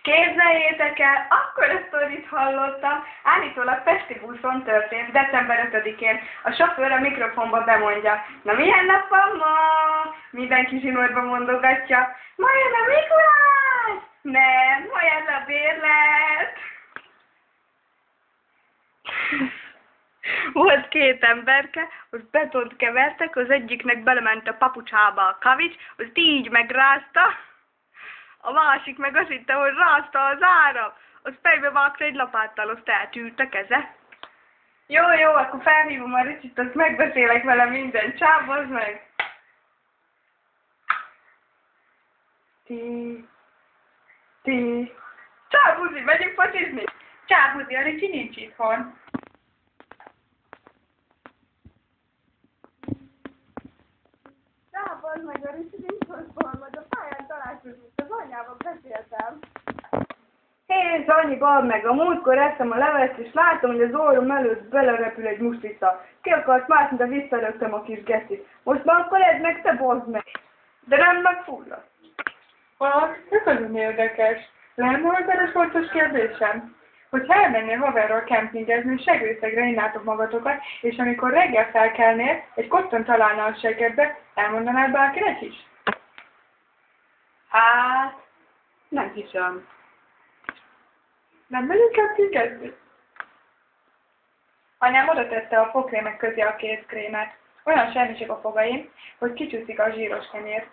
Képzeljétek el, akkora sztorit hallottam, állítólag Pesti buszon történt, december 5-én. A sofőr a mikrofonba bemondja. Na milyen nap van ma? Mindenki zsinórba mondogatja. Ma jön a Mikulás! Nem, ma jön a bérlet! Volt két emberke, az betont kevertek, az egyiknek belement a papucsába a kavics, az így megrázta, a másik meg azt hitte, hogy rázta az áram, az fejbe vágta egy lapáttal, azt eltűnt a keze. Jó, akkor felhívom a Ricsit, azt megbeszélek vele minden, csábozd meg! Csábuzi, megyünk focizni! Csábuzi, a Ricsi nincs itthon. Csábozd meg, a Ricsi nincs otthon, majd a pályán találkozunk, az anyjával beszéltem. Hé, Zanyi, bald meg, a múltkor eszem a levest, és látom, hogy az orrom előtt belerepül egy muslica. Ki akart mászni, de visszarögtem a kis geszit. Most már akkor edd meg, te bozd meg! De nem megfulladt. Ez nagyon érdekes. Lenne hozzád fontos kérdésem? Hogyha elmennél haverral kempingezni, segőszegre innátok magatokat, és amikor reggel felkelnél, egy kotton találna a seggedbe, elmondanád bárkinek is? Hát, nem hiszem. Nem megyünk kempingezni? Anyám oda tette a fogkrémek közé a kézkrémet. Olyan semmisek a fogaim, hogy kicsúszik a zsíros kenyér.